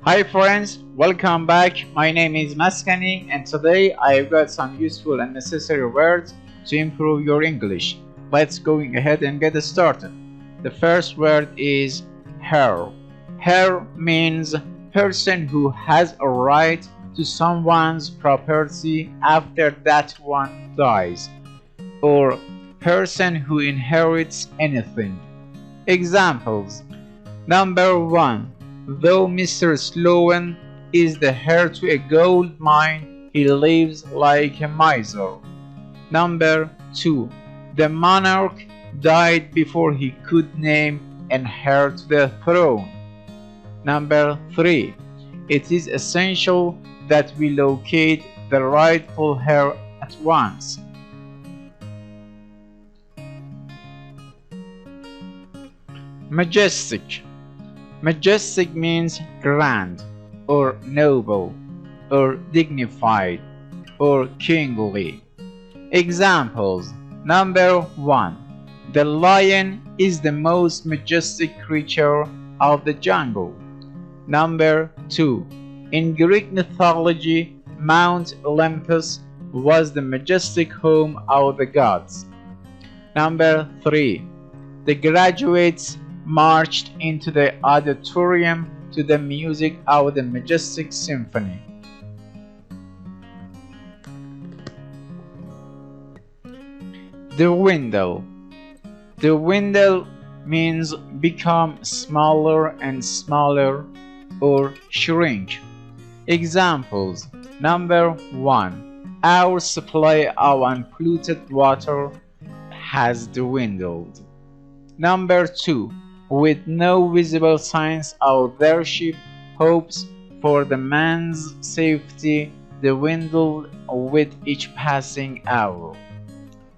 Hi friends, welcome back. My name is Maskani and today I've got some useful and necessary words to improve your English. Let's go ahead and get started. The first word is heir. Heir means person who has a right to someone's property after that one dies, or person who inherits anything. Examples: Number 1. Though Mr. Sloan is the heir to a gold mine, he lives like a miser. Number 2. The monarch died before he could name an heir to the throne. Number 3. It is essential that we locate the rightful heir at once. Majestic. Majestic means grand, or noble, or dignified, or kingly. Examples: Number 1. The lion is the most majestic creature of the jungle. Number 2. In Greek mythology, Mount Olympus was the majestic home of the gods. Number 3. The graduates marched into the auditorium to the music of the Majestic Symphony. Dwindle. Dwindle means become smaller and smaller, or shrink. Examples: Number 1. Our supply of unpolluted water has dwindled. Number 2. With no visible signs of their ship, hopes for the man's safety dwindled with each passing hour.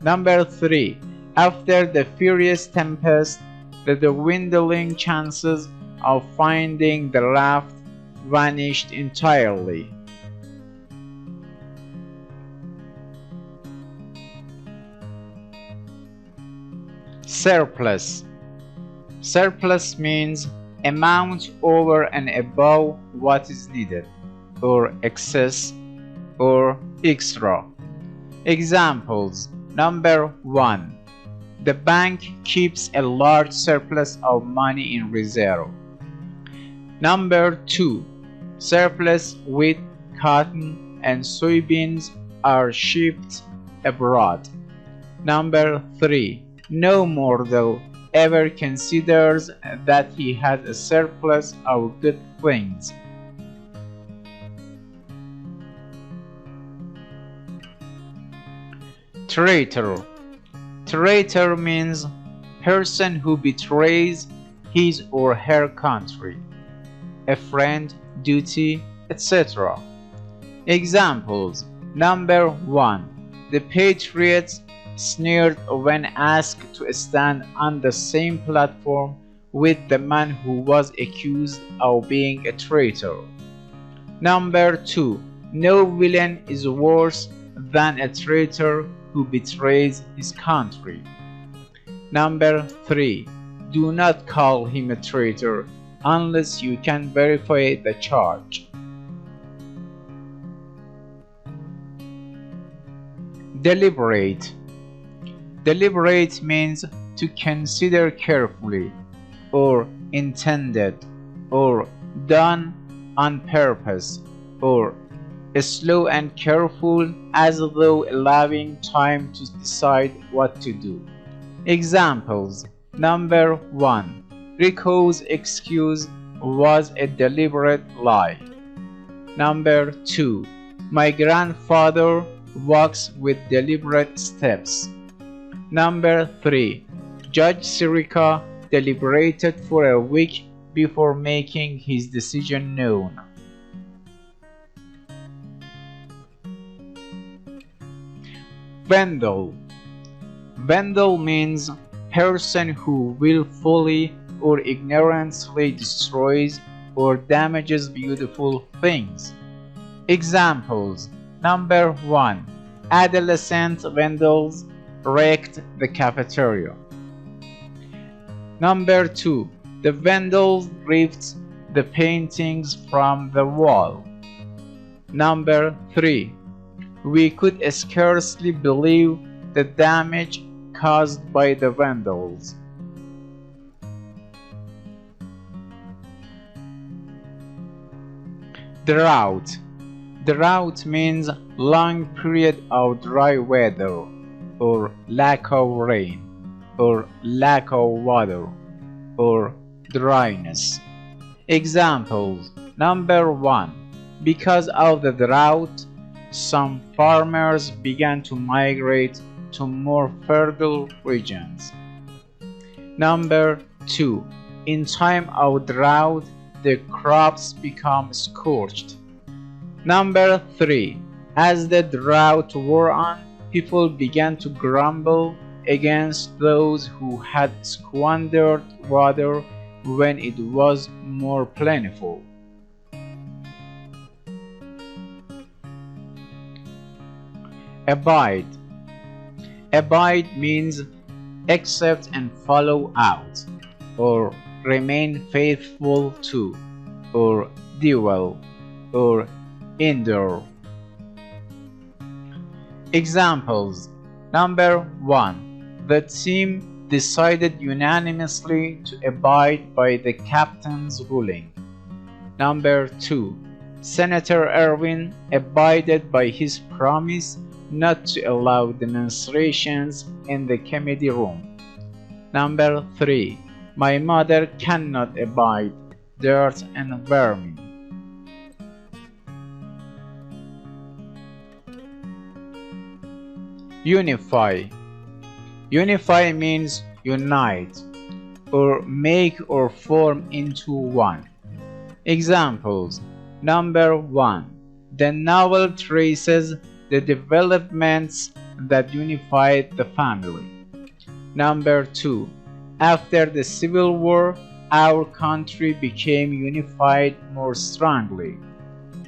Number 3. After the furious tempest, the dwindling chances of finding the raft vanished entirely. Surplus. Surplus means amount over and above what is needed, or excess, or extra. Examples: Number 1. The bank keeps a large surplus of money in reserve. Number 2. Surplus wheat, cotton, and soybeans are shipped abroad. Number 3. No mortal ever considers that he has a surplus of good things. Traitor. Traitor means person who betrays his or her country, a friend, duty, etc. Examples: Number 1. The Patriots sneered when asked to stand on the same platform with the man who was accused of being a traitor. Number 2. No villain is worse than a traitor who betrays his country. Number 3. Do not call him a traitor unless you can verify the charge. Deliberate. Deliberate means to consider carefully, or intended, or done on purpose, or slow and careful, as though allowing time to decide what to do. Examples: Number 1. Rico's excuse was a deliberate lie. Number 2. My grandfather walks with deliberate steps. Number 3. Judge Sirica deliberated for a week before making his decision known. Vandal. Vandal means person who willfully or ignorantly destroys or damages beautiful things. Examples: Number 1. Adolescent vandals wrecked the cafeteria. Number 2. The vandals ripped the paintings from the wall. Number 3. We could scarcely believe the damage caused by the Vandals. Drought. Drought means long period of dry weather, or lack of rain, or lack of water, or dryness. Examples. Number 1. Because of the drought, some farmers began to migrate to more fertile regions. Number 2. In time of drought, the crops become scorched. Number 3. As the drought wore on, people began to grumble against those who had squandered water when it was more plentiful. Abide. Abide means accept and follow out, or remain faithful to, or dwell, or endure. Examples. Number 1. The team decided unanimously to abide by the captain's ruling. Number 2. Senator Erwin abided by his promise not to allow demonstrations in the committee room. Number 3. My mother cannot abide dirt and vermin. Unify. Unify means unite, or make or form into one. Examples. Number 1. The novel traces the developments that unified the family. Number 2. After the Civil War, our country became unified more strongly.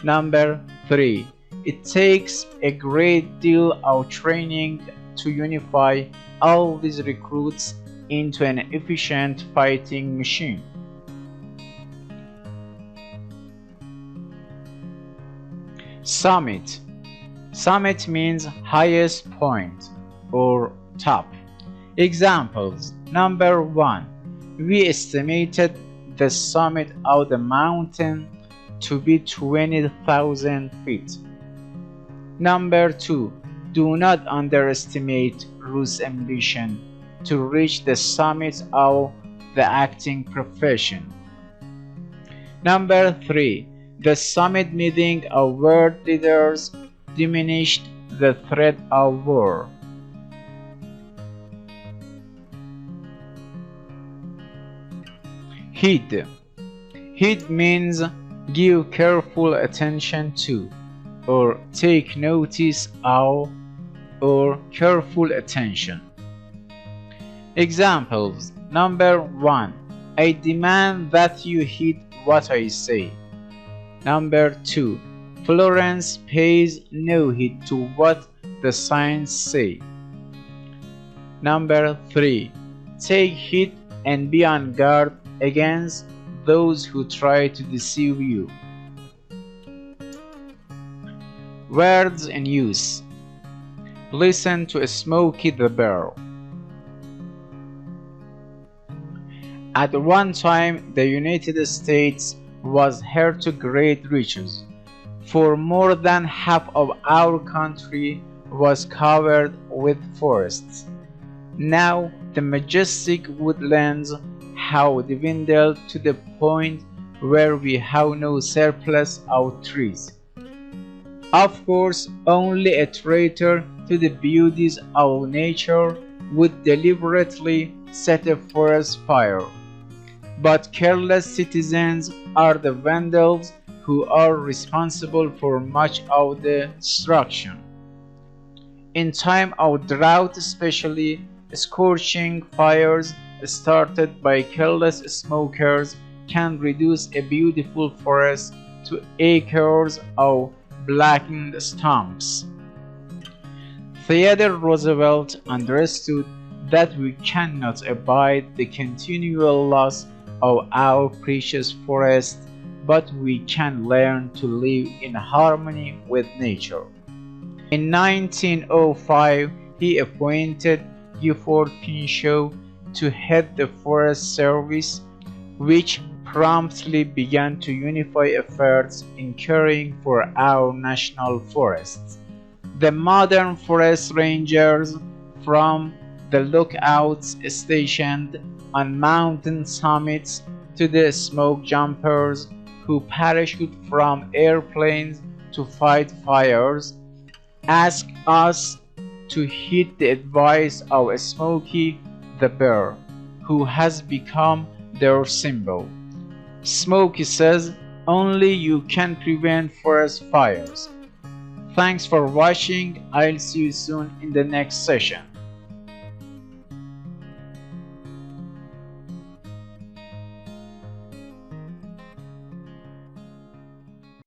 Number 3. It takes a great deal of training to unify all these recruits into an efficient fighting machine. Summit. Summit means highest point or top. Examples. Number 1. We estimated the summit of the mountain to be 20,000 feet. Number 2. Do not underestimate Ruth's ambition to reach the summit of the acting profession. Number 3. The summit meeting of world leaders diminished the threat of war. Heed. Heed means give careful attention to, or take notice of, or careful attention. Examples. Number 1. I demand that you heed what I say. Number 2. Florence pays no heed to what the signs say. Number 3. Take heed and be on guard against those who try to deceive you. Words in use. Listen to Smoky the Bear. At one time, the United States was heir to great riches, for more than half of our country was covered with forests. Now the majestic woodlands have dwindled to the point where we have no surplus of trees. Of course, only a traitor to the beauties of nature would deliberately set a forest fire. But careless citizens are the vandals who are responsible for much of the destruction. In time of drought especially, scorching fires started by careless smokers can reduce a beautiful forest to acres of blackened stumps. Theodore Roosevelt understood that we cannot abide the continual loss of our precious forests but we can learn to live in harmony with nature. In 1905, he appointed Gifford Pinchot to head the Forest Service, which promptly began to unify efforts in caring for our national forests. The modern forest rangers, from the lookouts stationed on mountain summits to the smoke jumpers who parachute from airplanes to fight fires, ask us to heed the advice of Smoky the bear, who has become their symbol. Smoky says only you can prevent forest fires. Thanks for watching. I'll see you soon in the next session.